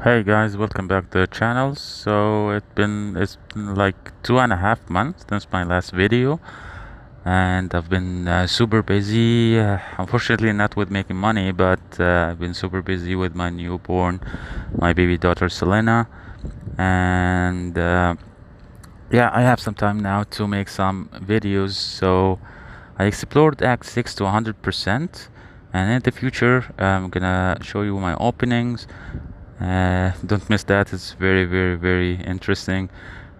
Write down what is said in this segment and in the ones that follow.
Hey guys, welcome back to the channel. So it's been like 2.5 months since my last video, and I've been super busy. Unfortunately, not with making money, but I've been super busy with my newborn, my baby daughter Selena, and yeah, I have some time now to make some videos. So I explored Act 6 to 100%, and in the future, I'm gonna show you my openings. Don't miss that. It's very, very, very interesting.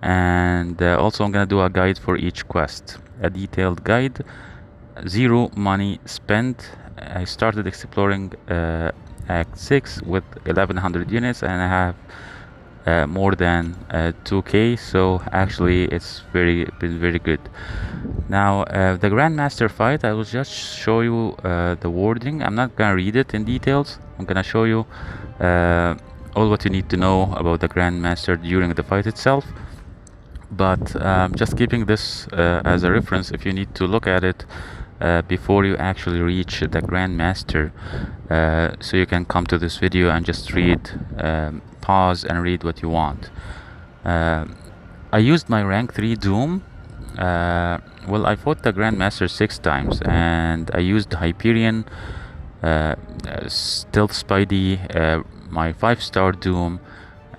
And also, I'm gonna do a guide for each quest, a detailed guide. Zero money spent. I started exploring Act 6 with 1100 units, and I have more than 2k. So actually, it's been very good. Now, the grandmaster fight, I will just show you the wording. I'm not gonna read it in details. I'm gonna show you uh, all what you need to know about the grandmaster during the fight itself. But just keeping this as a reference, if you need to look at it before you actually reach the grandmaster, so you can come to this video and just read, pause and read what you want. I used my rank 3 Doom. Well, I fought the Grandmaster 6 times, and I used Hyperion, Stealth Spidey, my 5-star Doom.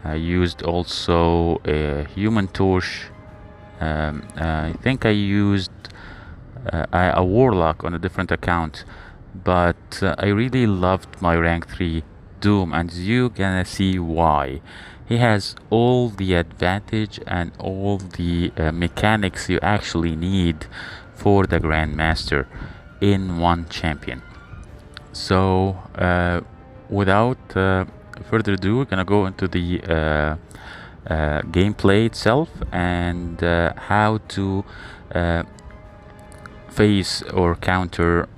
I used also a Human Torch. I think I used a Warlock on a different account, but I really loved my rank 3 Doom, and you gonna see why. He has all the advantage and all the mechanics you actually need for the Grandmaster in one champion. So without further ado, we're gonna go into the gameplay itself and how to face or counter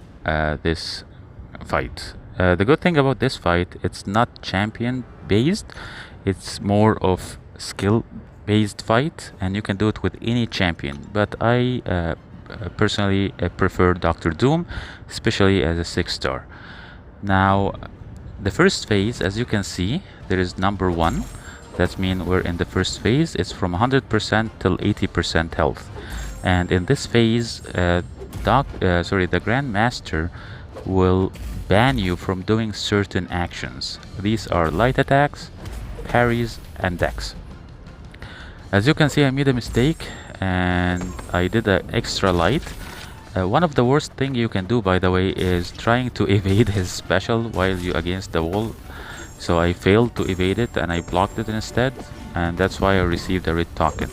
this fight. The good thing about this fight, it's not champion based, it's more of skill based fight, and you can do it with any champion, but I personally prefer Dr. Doom, especially as a 6-star. Now the first phase, as you can see, there is number 1. That means we're in the first phase. It's from 100% till 80% health, and in this phase the Grandmaster will ban you from doing certain actions. These are light attacks, parries, and decks. As you can see, I made a mistake and I did an extra light. One of the worst thing you can do, by the way, is trying to evade his special while you against the wall. So I failed to evade it and I blocked it instead, and that's why I received a red token.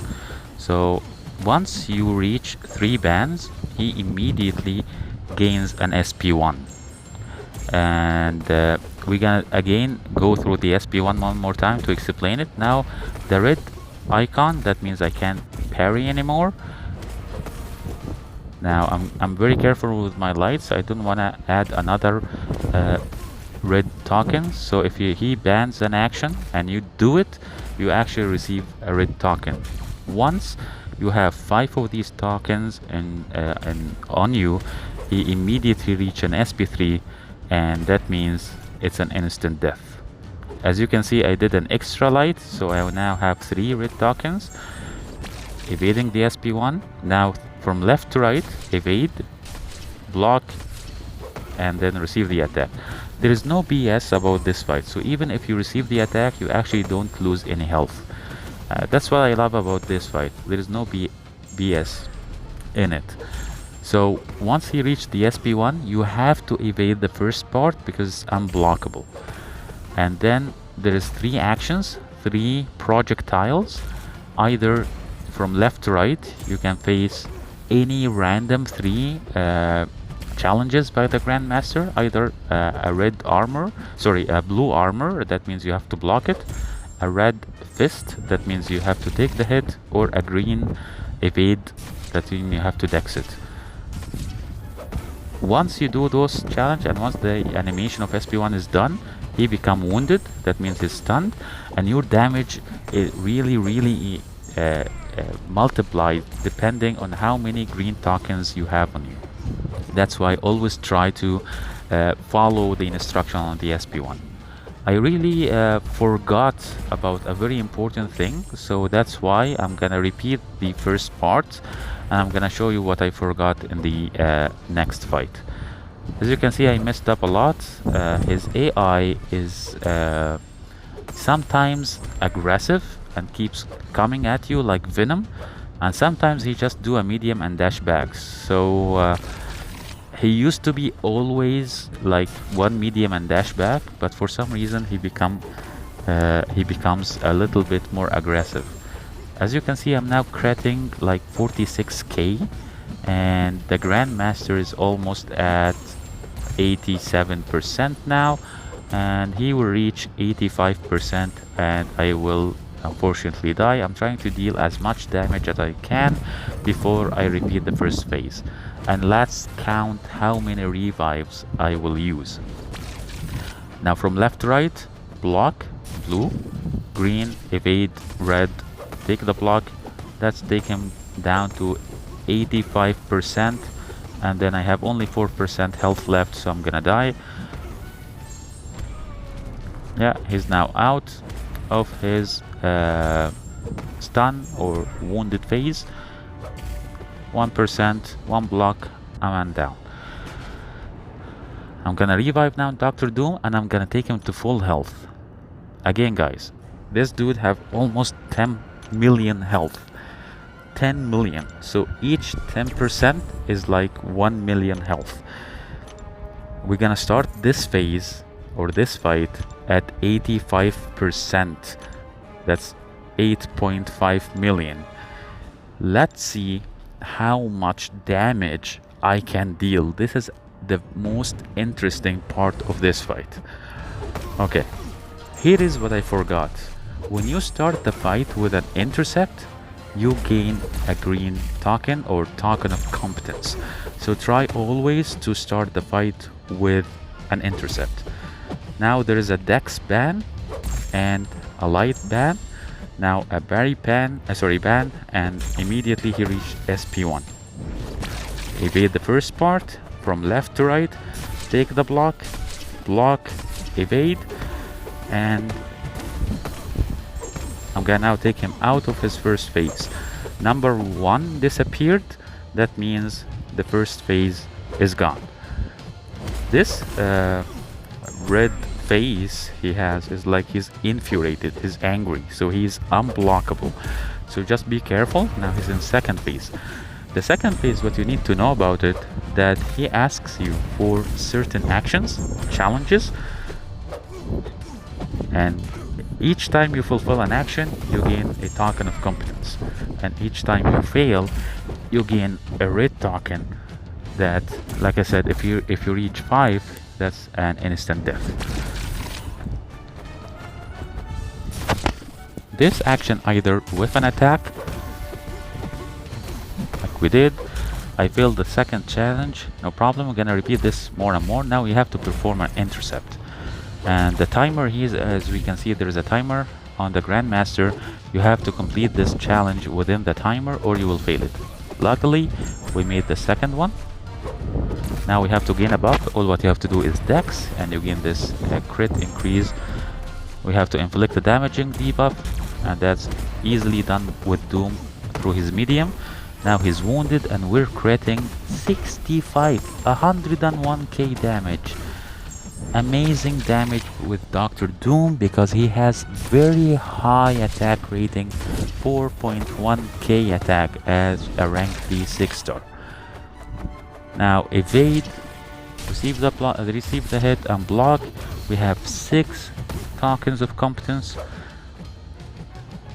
So once you reach 3 bans, he immediately gains an SP1. And we're gonna again go through the SP1 one more time to explain it. Now the red icon, that means I can't parry anymore. Now I'm very careful with my lights. I don't want to add another red token. So if he bans an action and you do it, you actually receive a red token. Once you have 5 of these tokens and on you, he immediately reach an SP3, and that means it's an instant death. As you can see, I did an extra light, so I now have 3 red tokens, evading the SP1. Now from left to right, evade, block, and then receive the attack. There is no BS about this fight, so even if you receive the attack, you actually don't lose any health. That's what I love about this fight. There is no BS in it. So once he reached the SP1, you have to evade the first part because it's unblockable. And then there is 3 actions, 3 projectiles. Either from left to right, you can face any random 3 challenges by the Grandmaster. Either a blue armor, that means you have to block it. A red fist, that means you have to take the hit. Or a green evade, that means you have to dex it. Once you do those challenge and once the animation of SP1 is done, he become wounded, that means he's stunned, and your damage is really multiplied depending on how many green tokens you have on you. That's why always try to follow the instruction on the SP1. I really forgot about a very important thing, so that's why I'm gonna repeat the first part and I'm gonna show you what I forgot in the next fight. As you can see, I messed up a lot. His AI is sometimes aggressive and keeps coming at you like venom, and sometimes he just do a medium and dash back. So he used to be always like one medium and dash back, but for some reason he becomes a little bit more aggressive. As you can see, I'm now critting like 46k, and the grandmaster is almost at 87% now, and he will reach 85% and I will unfortunately die. I'm trying to deal as much damage as I can before I repeat the first phase. And let's count how many revives I will use. Now from left to right, block, blue, green, evade, red, take the block. Let's take him down to 85%, and then I have only 4% health left, so I'm gonna die. Yeah, he's now out of his stun or wounded phase. 1%, one block, I'm down. I'm gonna revive now Dr. Doom, and I'm gonna take him to full health. Again guys, this dude have almost 10 million health. 10 million, so each 10% is like 1 million health. We're gonna start this phase or this fight at 85%. That's 8.5 million. Let's see how much damage I can deal. This is the most interesting part of this fight. Okay, here is what I forgot. When you start the fight with an intercept, you gain a green token or token of competence. So try always to start the fight with an intercept. Now there is a dex ban and a light ban. Now a berry ban, and immediately he reached SP1. Evade the first part from left to right, take the block, evade, and I'm gonna now take him out of his first phase. Number 1 disappeared, that means the first phase is gone. This red face he has is like he's infuriated, he's angry, so he's unblockable. So just be careful. Now he's in second phase. The second phase, what you need to know about it, that he asks you for certain actions, challenges, and each time you fulfill an action, you gain a token of competence, and each time you fail, you gain a red token that, like I said, if you reach 5, that's an instant death. This action either with an attack, like we did. I failed the second challenge, no problem. We're gonna repeat this more and more. Now you have to perform an intercept, and the timer here, as we can see, there is a timer on the grandmaster. You have to complete this challenge within the timer or you will fail it. Luckily we made the second one. Now we have to gain a buff. All what you have to do is dex, and you gain this crit increase. We have to inflict the damaging debuff, and that's easily done with Doom through his medium. Now he's wounded, and we're critting 101k damage. Amazing damage with Dr. Doom because he has very high attack rating, 4.1k attack as a rank 3 6-star. Now evade, receive the hit, and block. We have 6 tokens of competence.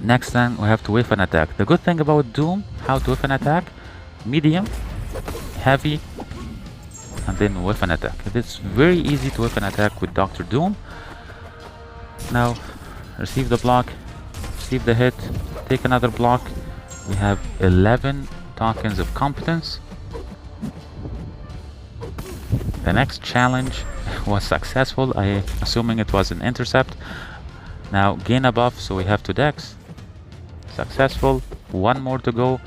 Next time we have to whiff an attack. The good thing about Doom, how to whiff an attack: medium, heavy, and then whiff an attack. It's very easy to whiff an attack with Dr. Doom. Now receive the block, receive the hit, take another block. We have 11 tokens of competence. The next challenge was successful. I assuming it was an intercept. Now gain a buff, so we have to dex. Successful. One more to go.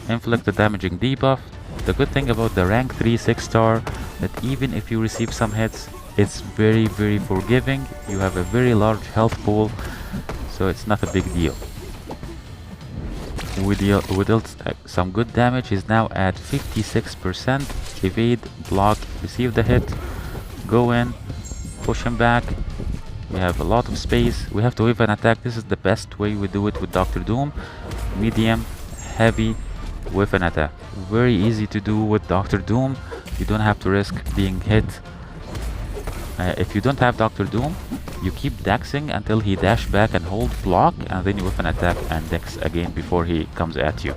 Inflict the damaging debuff. The good thing about the rank 3 6-star, that even if you receive some hits, It's very, very forgiving. You have a very large health pool, so it's not a big deal. We dealt some good damage. He's now at 56%. Evade, block, receive the hit, go in, push him back. We have a lot of space. We have to whip an attack. This is the best way we do it with Dr. Doom. Medium, heavy, whip an attack. Very easy to do with Dr. Doom. You don't have to risk being hit. If you don't have Dr. Doom, you keep dexing until he dash back and hold block, and then you whip an attack and dex again before he comes at you.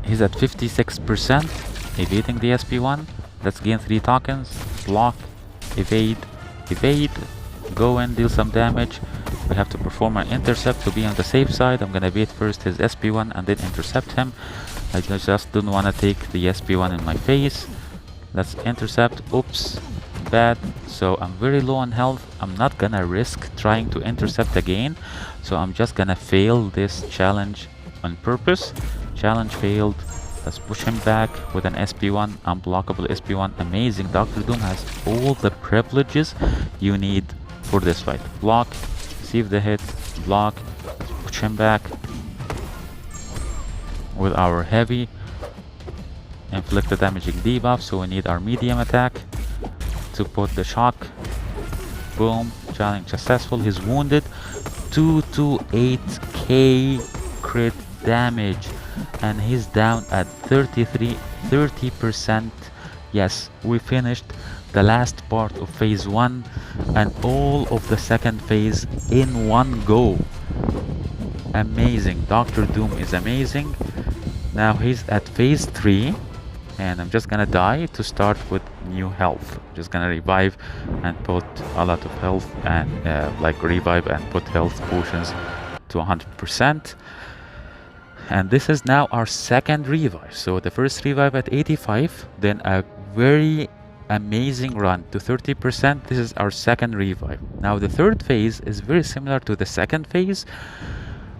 He's at 56%, evading the SP1. Let's gain 3 tokens. Block, evade, evade, go in, deal some damage. We have to perform an intercept to be on the safe side. I'm gonna evade first his SP1 and then intercept him. I just don't wanna take the SP1 in my face. Let's intercept. Oops, bad. So I'm very low on health. I'm not gonna risk trying to intercept again, so I'm just gonna fail this challenge on purpose. Challenge failed. Let's push him back with an SP1, unblockable SP1. Amazing. Dr. Doom has all the privileges you need for this fight. Block, receive the hit, block, let's push him back with our heavy. Inflict a damaging debuff, so we need our medium attack to put the shock. Boom, challenge successful. He's wounded. 228k crit damage, and he's down at 30%. Yes, we finished the last part of phase 1 and all of the second phase in one go. Amazing. Dr. Doom is amazing. Now he's at phase 3. And I'm just gonna die to start with new health. Just gonna revive and put a lot of health and like revive and put health potions to 100%. And this is now our second revive. So the first revive at 85, then a very amazing run to 30%. This is our second revive. Now the third phase is very similar to the second phase.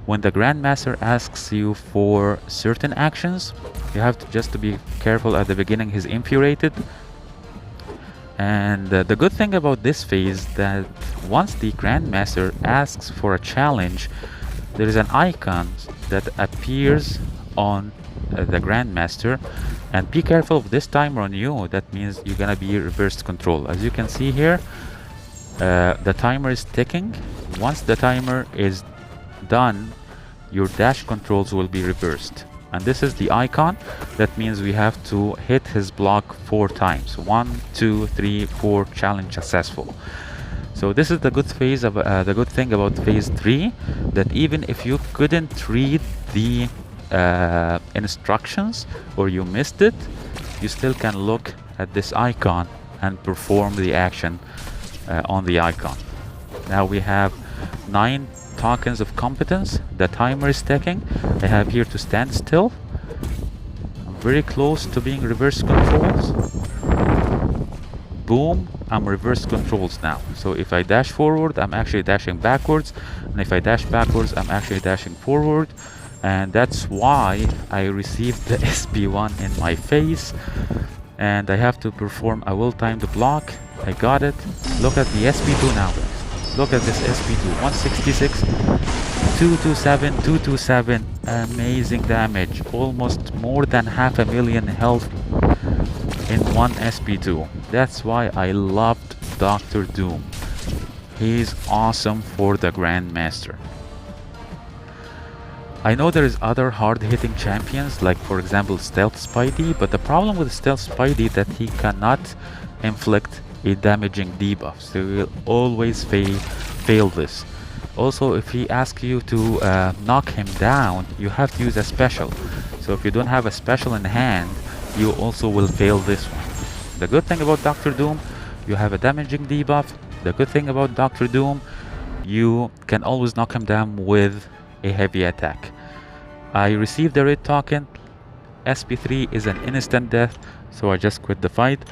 When the grandmaster asks you for certain actions, you have to just to be careful at the beginning. He's infuriated, and the good thing about this phase that once the grandmaster asks for a challenge, there is an icon that appears on the grandmaster, and be careful of this timer on you. That means you're gonna be reversed control. As you can see here, the timer is ticking. Once the timer is done, your dash controls will be reversed, and this is the icon. That means we have to hit his block 4 times. 1, 2, 3, 4. Challenge successful. So this is the good phase of the good thing about phase 3, that even if you couldn't read the instructions or you missed it, you still can look at this icon and perform the action on the icon. Now we have 9 tokens of competence. The timer is ticking. I have here to stand still. I'm very close to being reverse controls. Boom, I'm reverse controls now. So if I dash forward, I'm actually dashing backwards, and if I dash backwards, I'm actually dashing forward. And that's why I received the SP1 in my face, and I have to perform a well-timed block. I got it. Look at the SP2 now. Look at this SP2, 166, 227, 227, amazing damage, almost more than 500,000 health in one SP2. That's why I loved Dr. Doom. He's awesome for the Grandmaster. I know there is other hard-hitting champions, like for example Stealth Spidey, but the problem with Stealth Spidey that he cannot inflict a damaging debuff, so he will always fail this. Also, if he asks you to knock him down, you have to use a special. So if you don't have a special in hand, you also will fail this one. The good thing about Dr. Doom, you have a damaging debuff. The good thing about Dr. Doom, you can always knock him down with a heavy attack. I received the red token. SP3 is an instant death, so I just quit the fight.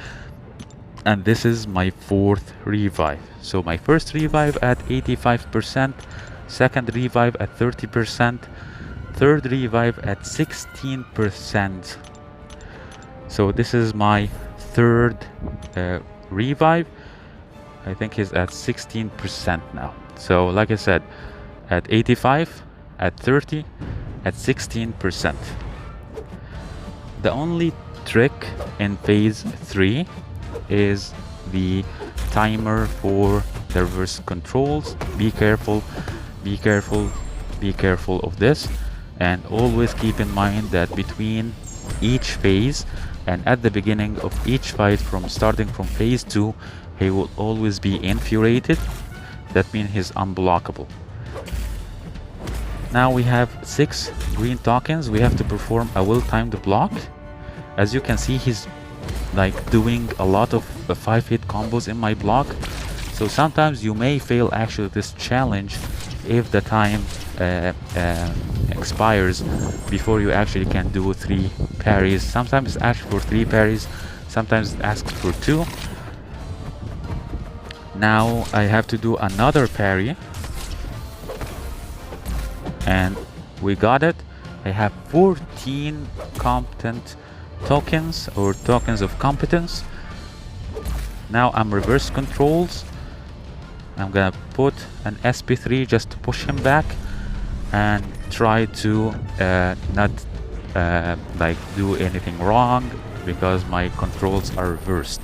And this is my 4th revive. So my first revive at 85%, second revive at 30%, third revive at 16%. So this is my third revive. I think he's at 16% now. So like I said, at 85, at 30, at 16%. The only trick in phase 3 is the timer for the reverse controls. Be careful, be careful, be careful of this, and always keep in mind that between each phase and at the beginning of each fight, from starting from phase 2, he will always be infuriated. That means he's unblockable. Now we have 6 green tokens. We have to perform a well-timed block. As you can see, he's like doing a lot of 5-hit combos in my block. So sometimes you may fail actually this challenge if the time expires before you actually can do 3 parries. Sometimes it asks for 3 parries, sometimes it asks for 2. Now I have to do another parry, and we got it. I have 14 competent tokens, or tokens of competence. Now I'm reverse controls. I'm gonna put an SP3 just to push him back and try to not like do anything wrong, because my controls are reversed.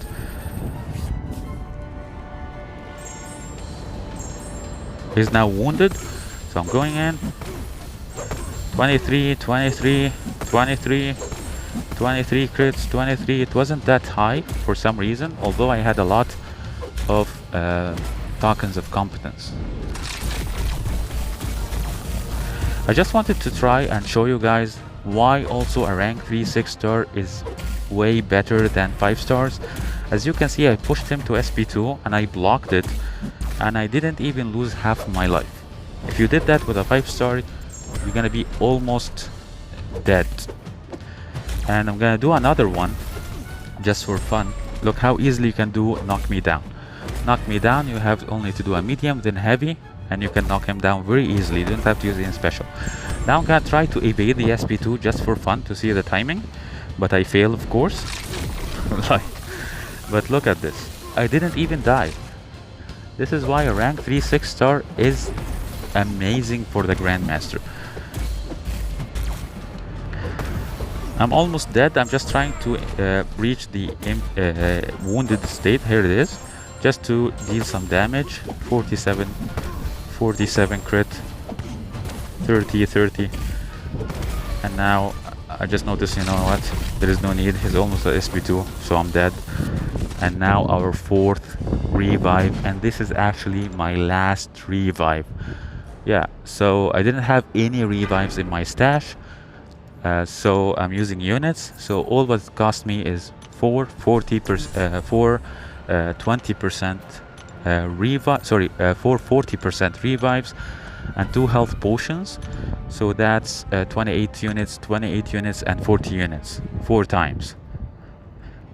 He's now wounded, so I'm going in. 23, 23, 23, 23 crits, 23. It wasn't that high for some reason, although I had a lot of tokens of competence. I just wanted to try and show you guys why also a rank 3 6-star is way better than 5 stars. As you can see, I pushed him to SP2 and I blocked it, and I didn't even lose half my life. If you did that with a 5-star, you're gonna be almost dead. And I'm gonna do another one just for fun. Look how easily you can do knock me down. Knock me down, you have only to do a medium, then heavy, and you can knock him down very easily. You don't have to use anything special. Now I'm gonna try to evade the SP2 just for fun to see the timing, but I fail, of course. But look at this, I didn't even die. This is why a rank 3 6-star is amazing for the grandmaster. I'm almost dead. I'm just trying to reach the wounded state. Here it is, just to deal some damage. 47, 47 crit, 30, 30. And now I just noticed, you know what, there is no need. He's almost at SP2, so I'm dead. And now our 4th revive, and this is actually my last revive. Yeah, so I didn't have any revives in my stash, so I'm using units. So all what cost me is 20% revive, sorry, 40% revives and 2 health potions. So that's 28 units, 28 units, and 40 units 4 times.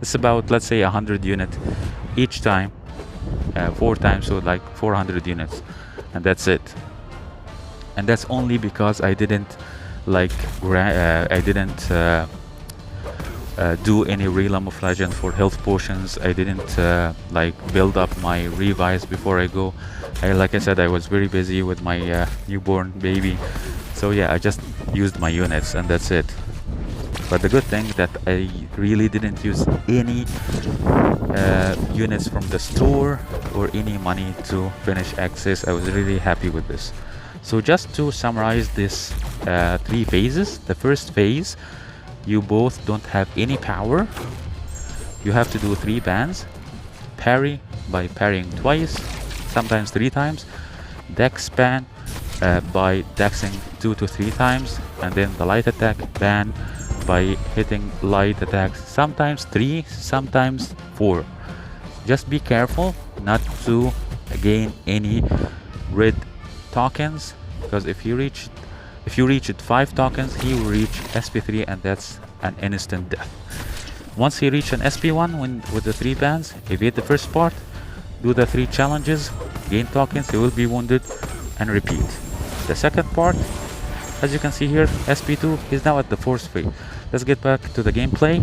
It's about, let's say, 100 units each time, 4 times, so like 400 units, and that's it. And that's only because I didn't like do any realm of legend for health potions. I didn't like build up my revives before I go. Like I said, I was very busy with my newborn baby, so yeah, I just used my units and that's it. But the good thing that I really didn't use any units from the store or any money to finish access. I was really happy with this. So just to summarize this 3 phases. The first phase, you both don't have any power. You have to do 3 bans. Parry by parrying twice, sometimes 3 times. Dex ban by dexing 2 to 3 times. And then the light attack ban by hitting light attacks, sometimes 3, sometimes 4. Just be careful not to gain any red tokens, because if you reach it 5 tokens, he will reach SP3, and that's an instant death. Once he reach an SP1 with the 3 bans, evade the first part, do the 3 challenges, gain tokens, he will be wounded, and repeat. The second part, as you can see here, SP2, he's now at the 4th phase. Let's get back to the gameplay.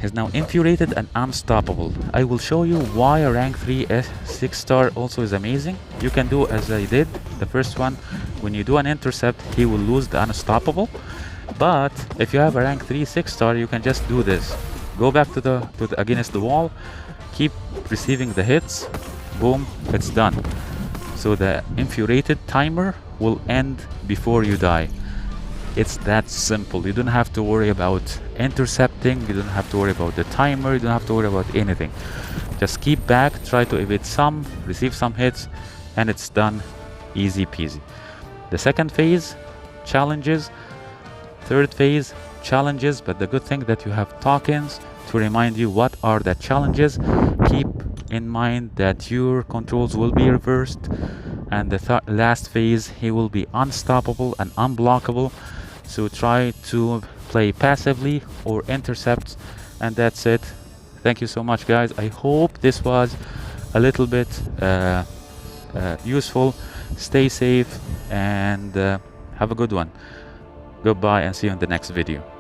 is now infuriated and unstoppable. I will show you why a rank 3 6 star also is amazing. You can do as I did the first one. When you do an intercept, he will lose the unstoppable. But if you have a rank 3 6 star, you can just do this. Go back to the against the wall, keep receiving the hits, boom, it's done. So the infuriated timer will end before you die. It's that simple. You don't have to worry about intercepting, you don't have to worry about the timer, you don't have to worry about anything. Just keep back, try to evade some, receive some hits, and it's done. Easy peasy. The second phase, challenges. Third phase, challenges, but the good thing that you have tokens to remind you what are the challenges. Keep in mind that your controls will be reversed, and the last phase, he will be unstoppable and unblockable. So try to play passively or intercept, and that's it. Thank you so much, guys. I hope this was a little bit useful. Stay safe and have a good one. Goodbye and see you in the next video.